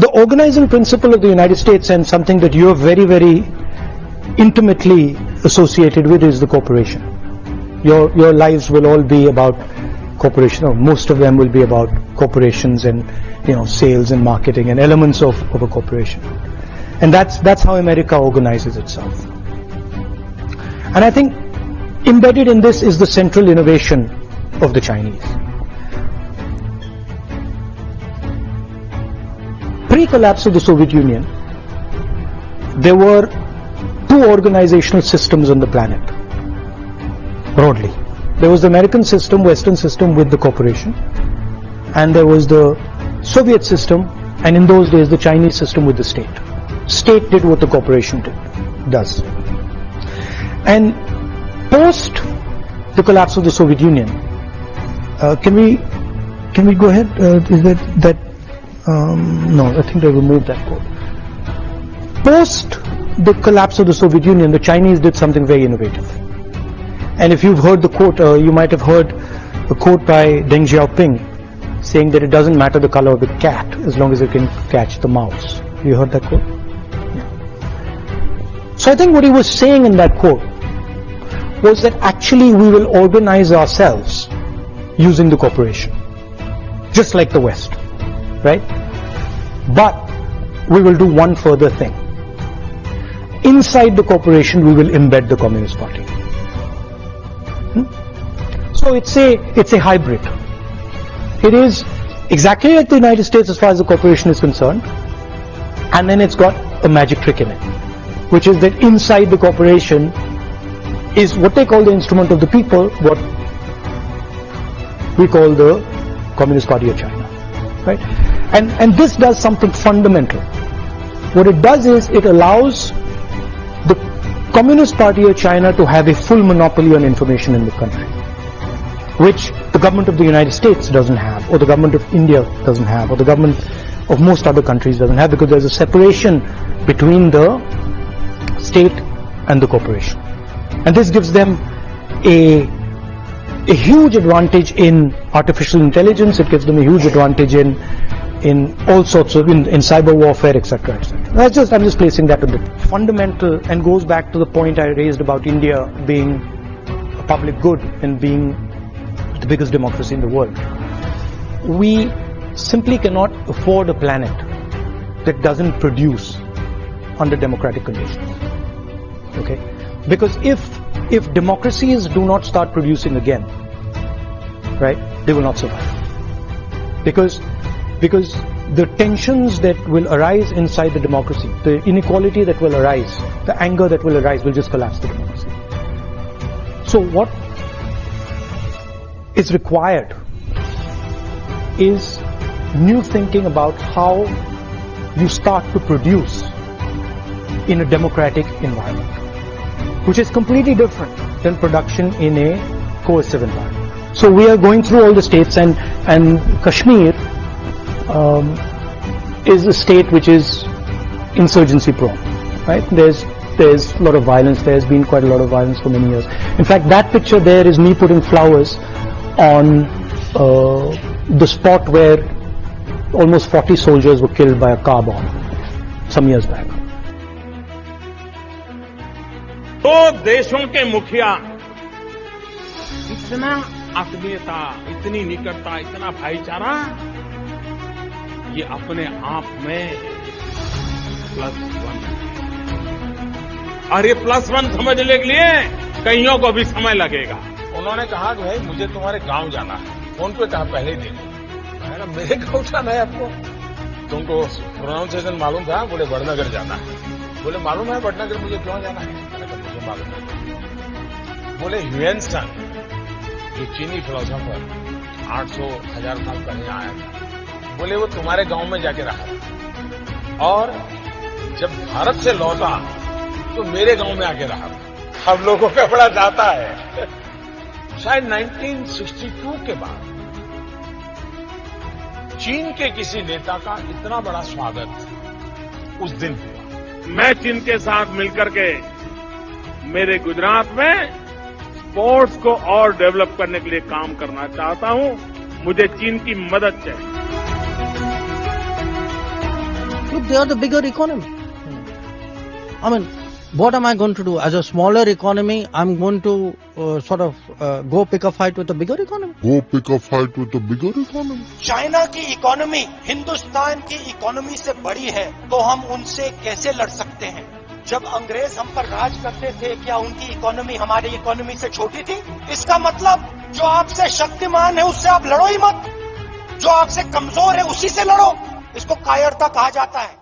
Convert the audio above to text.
the organizing principle of the United States, and something that you are very, very intimately associated with, is the corporation. Your lives will all be about corporation, or most of them will be about corporations and, you know, sales and marketing and elements of a corporation. And that's how America organizes itself. And I think embedded in this is the central innovation of the Chinese. Pre-collapse of the Soviet Union, there were two organizational systems on the planet, broadly. There was the American system, Western system with the corporation, and there was the Soviet system, and in those days the Chinese system with the state. State did what the corporation does. And post the collapse of the Soviet Union, can we go ahead? Is that no, I think they removed that quote. Post the collapse of the Soviet Union, the Chinese did something very innovative. And if you've heard the quote, you might have heard a quote by Deng Xiaoping saying that it doesn't matter the color of the cat as long as it can catch the mouse. You heard that quote? Yeah. So I think what he was saying in that quote was that actually we will organize ourselves using the corporation, just like the West, right? But we will do one further thing. Inside the corporation, we will embed the Communist Party. So it's a hybrid. It is exactly like the United States as far as the corporation is concerned, and then it's got a magic trick in it, which is that inside the corporation is what they call the instrument of the people, what we call the Communist Party of China, right? And this does something fundamental. What it does is it allows the Communist Party of China to have a full monopoly on information in the country, which the government of the United States doesn't have, or the government of India doesn't have, or the government of most other countries doesn't have, because there's a separation between the state and the corporation. And this gives them a huge advantage in artificial intelligence. It gives them a huge advantage in all sorts of, in cyber warfare, etc., etc. I'm just placing that on the fundamental, and goes back to the point I raised about India being a public good and being the biggest democracy in the world. We simply cannot afford a planet that doesn't produce under democratic conditions. Okay? Because if democracies do not start producing again, right, they will not survive. Because the tensions that will arise inside the democracy, the inequality that will arise, the anger that will arise, will just collapse the democracy. So what is required is new thinking about how you start to produce in a democratic environment, which is completely different than production in a coercive environment. So we are going through all the states, and Kashmir is a state which is insurgency prone, right? There's a lot of violence. There's been quite a lot of violence for many years. In fact, that picture there is me putting flowers on the spot where almost 40 soldiers were killed by a car bomb some years back. दो देशों के मुखिया इतना आत्मीयता, इतनी निकटता, इतना भाईचारा, ये अपने आप में +1, और ये +1 समझने के लिए कईयों को भी समय लगेगा। उन्होंने कहा कि भाई मुझे तुम्हारे गांव जाना है, फोन पे कहा पहले ही दिन। मैंने मेरे गांव जाना है आपको? तुमको प्रोनाउंसिएशन मालूम था? बोले वडनगर जाना है। बोले मालूम है वडनगर मुझे क्यों जाना है? मैंने कहा मुझे मालूम है। बोले ह्यूएन त्सांग, जो चीनी फिलोसोफर 800-1000 साल पहले आया था, बोले वो तुम्हारे गांव में जाके रहा और जब भारत से लौटा तो मेरे गांव में आके रहा। हम लोगों का बड़ा दाता है। शायद 1962 के बाद चीन के किसी नेता का इतना बड़ा स्वागत उस दिन हुआ। मैं चीन के साथ मिलकर के मेरे गुजरात में स्पोर्ट्स को और डेवलप करने के लिए काम करना चाहता हूं। मुझे चीन की मदद चाहिए। look, they are the bigger economy. I mean, what am I going to do? As a smaller economy, I'm going to go pick a fight with a bigger economy. China की इकोनॉमी हिंदुस्तान की economy से बड़ी है, तो हम उनसे कैसे लड़ सकते हैं? जब अंग्रेज हम पर राज करते थे, क्या उनकी इकोनॉमी हमारी इकोनॉमी से छोटी थी? इसका मतलब जो आपसे शक्तिमान है उससे आप लड़ो ही मत, जो आपसे कमजोर है उसी से लड़ो। इसको कायरता कहा जाता है।